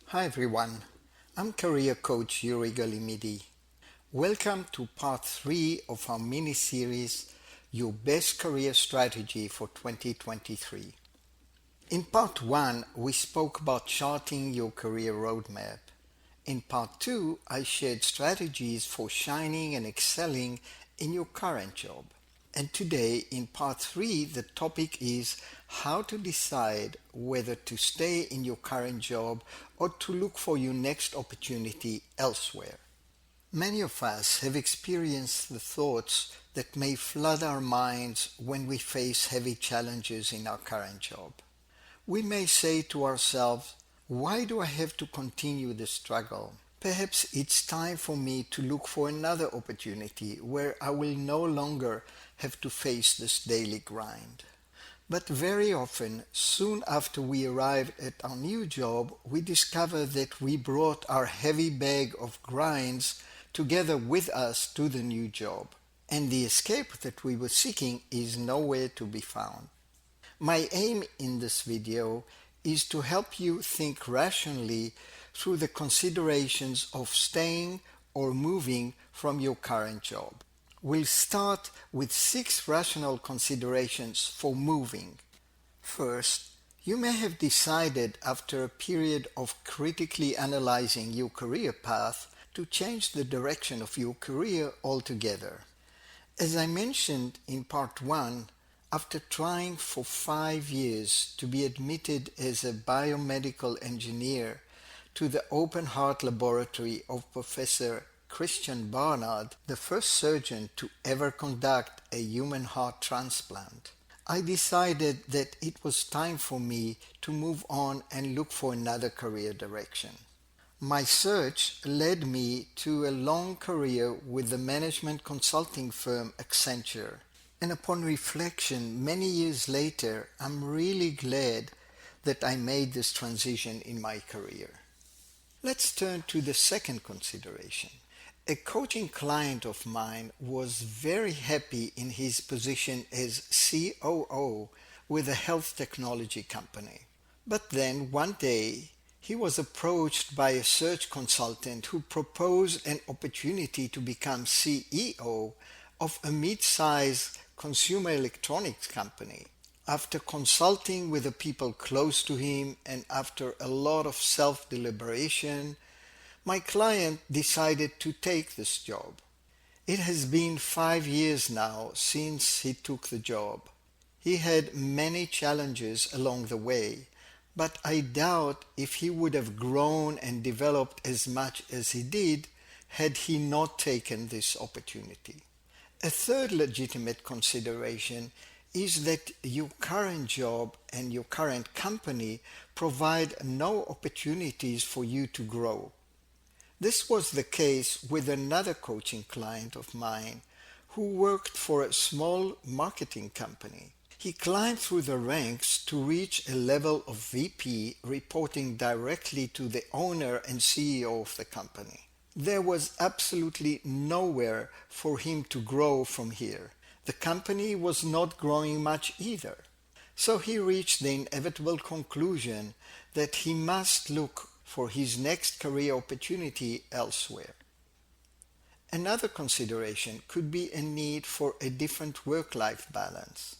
Hi everyone, I'm career coach Yuri Galimidi. Welcome to part 3 of our mini series, Your Best Career Strategy for 2023. In part 1, we spoke about charting your career roadmap. In part 2, I shared strategies for shining and excelling in your current job. And today, in part 3, the topic is how to decide whether to stay in your current job or to look for your next opportunity elsewhere. Many of us have experienced the thoughts that may flood our minds when we face heavy challenges in our current job. We may say to ourselves, why do I have to continue the struggle? Perhaps it's time for me to look for another opportunity where I will no longer have to face this daily grind. But very often, soon after we arrive at our new job, we discover that we brought our heavy bag of grinds together with us to the new job, and the escape that we were seeking is nowhere to be found. My aim in this video is to help you think rationally through the considerations of staying or moving from your current job. We'll start with 6 rational considerations for moving. First, you may have decided after a period of critically analyzing your career path to change the direction of your career altogether. As I mentioned in part 1, after trying for 5 years to be admitted as a biomedical engineer to the open heart laboratory of Professor Christian Barnard, the first surgeon to ever conduct a human heart transplant, I decided that it was time for me to move on and look for another career direction. My search led me to a long career with the management consulting firm Accenture. And upon reflection, many years later, I'm really glad that I made this transition in my career. Let's turn to the second consideration. A coaching client of mine was very happy in his position as COO with a health technology company. But then one day, he was approached by a search consultant who proposed an opportunity to become CEO of a mid-sized consumer electronics company. After consulting with the people close to him and after a lot of self-deliberation, my client decided to take this job. It has been 5 years now since he took the job. He had many challenges along the way, but I doubt if he would have grown and developed as much as he did had he not taken this opportunity. A third legitimate consideration is that your current job and your current company provide no opportunities for you to grow. This was the case with another coaching client of mine who worked for a small marketing company. He climbed through the ranks to reach a level of VP reporting directly to the owner and CEO of the company. There was absolutely nowhere for him to grow from here. The company was not growing much either. So he reached the inevitable conclusion that he must look for his next career opportunity elsewhere. Another consideration could be a need for a different work-life balance.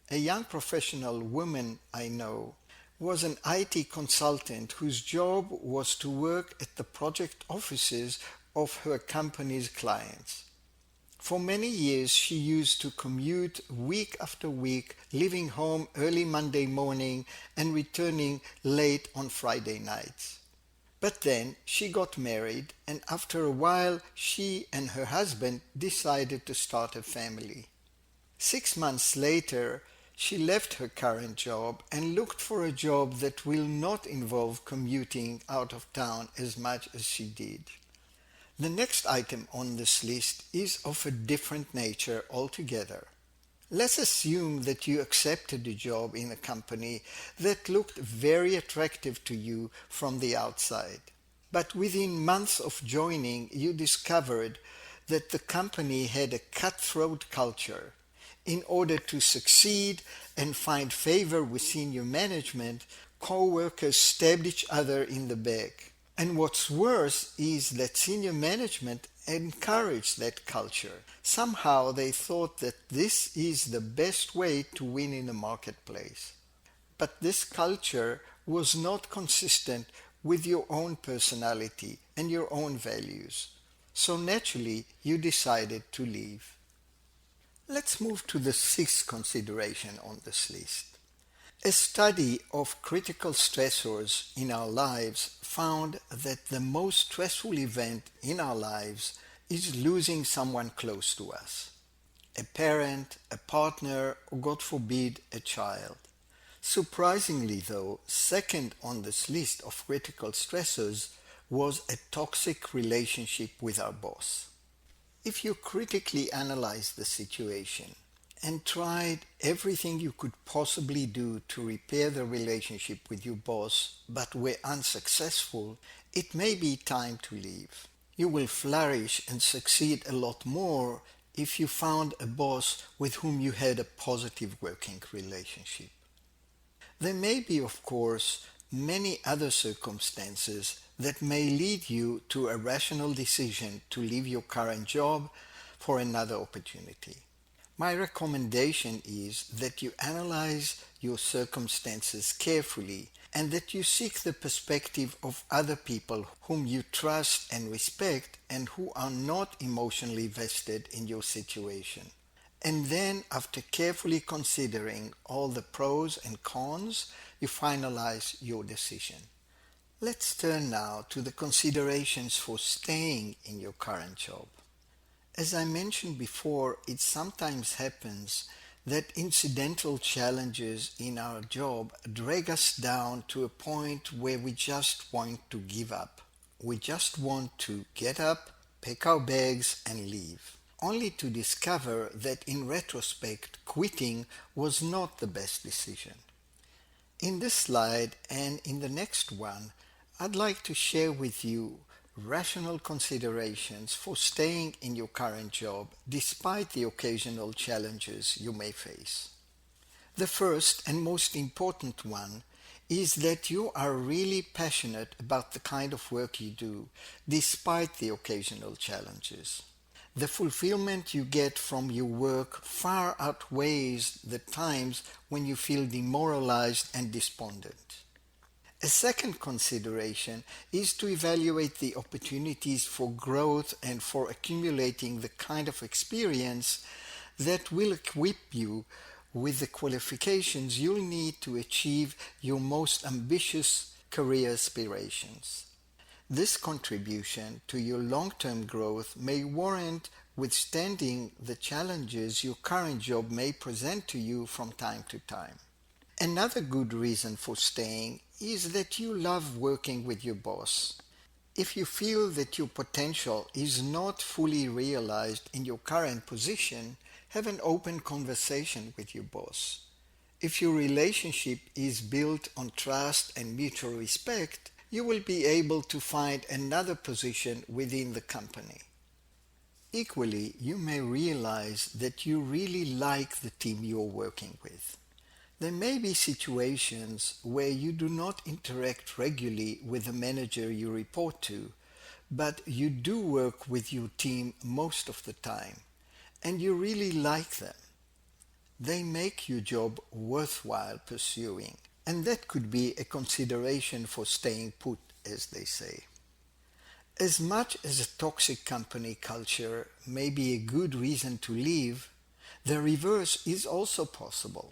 A young professional woman I know was an IT consultant whose job was to work at the project offices of her company's clients. For many years she used to commute week after week, leaving home early Monday morning and returning late on Friday nights. But then she got married, and after a while she and her husband decided to start a family. 6 months later, she left her current job and looked for a job that will not involve commuting out of town as much as she did. The next item on this list is of a different nature altogether. Let's assume that you accepted a job in a company that looked very attractive to you from the outside. But within months of joining, you discovered that the company had a cutthroat culture. In order to succeed and find favor with senior management, Co-workers stabbed each other in the back. And what's worse is that senior management encouraged that culture. Somehow they thought that this is the best way to win in the marketplace. But this culture was not consistent with your own personality and your own values. So naturally, you decided to leave. Let's move to the sixth consideration on this list. A study of critical stressors in our lives found that the most stressful event in our lives is losing someone close to us. A parent, a partner, or God forbid, a child. Surprisingly though, second on this list of critical stressors was a toxic relationship with our boss. If you critically analyzed the situation and tried everything you could possibly do to repair the relationship with your boss but were unsuccessful, it may be time to leave. You will flourish and succeed a lot more if you found a boss with whom you had a positive working relationship. There may be, of course, many other circumstances that may lead you to a rational decision to leave your current job for another opportunity. My recommendation is that you analyze your circumstances carefully and that you seek the perspective of other people whom you trust and respect and who are not emotionally vested in your situation. And then, after carefully considering all the pros and cons, you finalize your decision. Let's turn now to the considerations for staying in your current job. As I mentioned before, it sometimes happens that incidental challenges in our job drag us down to a point where we just want to give up. We just want to get up, pack our bags and leave, only to discover that in retrospect quitting was not the best decision. In this slide and in the next one, I'd like to share with you rational considerations for staying in your current job despite the occasional challenges you may face. The first and most important one is that you are really passionate about the kind of work you do despite the occasional challenges. The fulfillment you get from your work far outweighs the times when you feel demoralized and despondent. A second consideration is to evaluate the opportunities for growth and for accumulating the kind of experience that will equip you with the qualifications you'll need to achieve your most ambitious career aspirations. This contribution to your long-term growth may warrant withstanding the challenges your current job may present to you from time to time. Another good reason for staying is that you love working with your boss. If you feel that your potential is not fully realized in your current position, have an open conversation with your boss. If your relationship is built on trust and mutual respect, you will be able to find another position within the company. Equally, you may realize that you really like the team you're working with. There may be situations where you do not interact regularly with the manager you report to, but you do work with your team most of the time, and you really like them. They make your job worthwhile pursuing, and that could be a consideration for staying put, as they say. As much as a toxic company culture may be a good reason to leave, the reverse is also possible.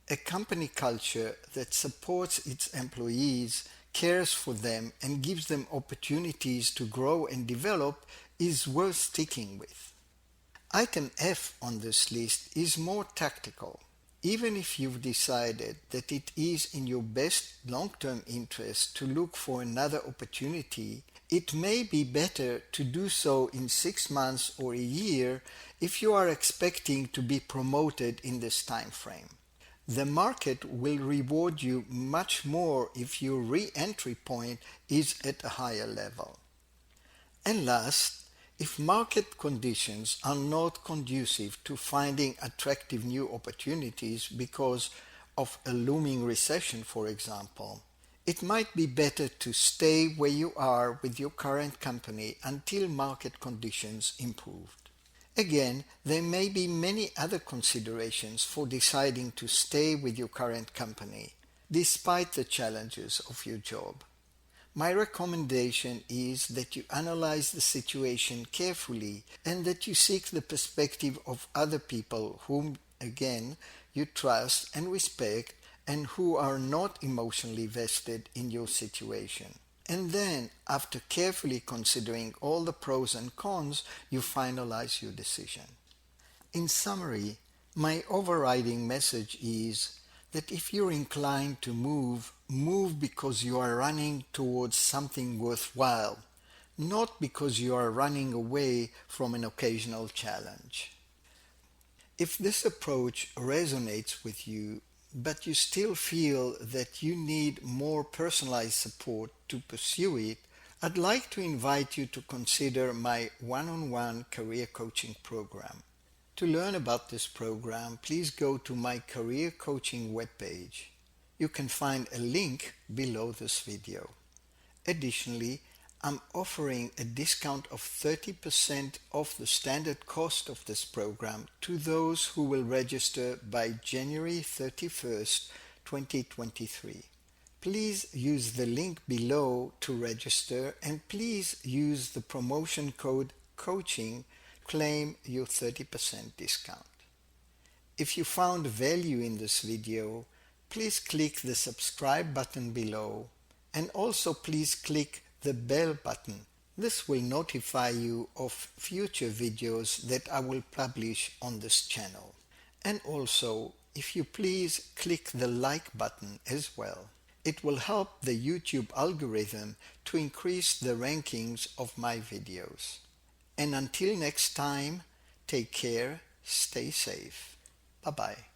A company culture that supports its employees, cares for them, and gives them opportunities to grow and develop is worth sticking with. Item F on this list is more tactical. Even if you've decided that it is in your best long-term interest to look for another opportunity, it may be better to do so in 6 months or a year if you are expecting to be promoted in this time frame. The market will reward you much more if your re-entry point is at a higher level. And last, if market conditions are not conducive to finding attractive new opportunities because of a looming recession, for example, it might be better to stay where you are with your current company until market conditions improve. Again, there may be many other considerations for deciding to stay with your current company, despite the challenges of your job. My recommendation is that you analyze the situation carefully and that you seek the perspective of other people whom, again, you trust and respect and who are not emotionally vested in your situation. And then, after carefully considering all the pros and cons, you finalize your decision. In summary, my overriding message is that if you're inclined to move, move because you are running towards something worthwhile, not because you are running away from an occasional challenge. If this approach resonates with you, but you still feel that you need more personalized support to pursue it, I'd like to invite you to consider my one-on-one career coaching program. To learn about this program, please go to my career coaching webpage. You can find a link below this video. Additionally, I'm offering a discount of 30% off the standard cost of this program to those who will register by January 31st, 2023. Please use the link below to register and please use the promotion code COACHING to claim your 30% discount. If you found value in this video, please click the subscribe button below and also please click the bell button. This will notify you of future videos that I will publish on this channel. And also, if you please click the like button as well. It will help the YouTube algorithm to increase the rankings of my videos. And until next time, take care, stay safe. Bye-bye.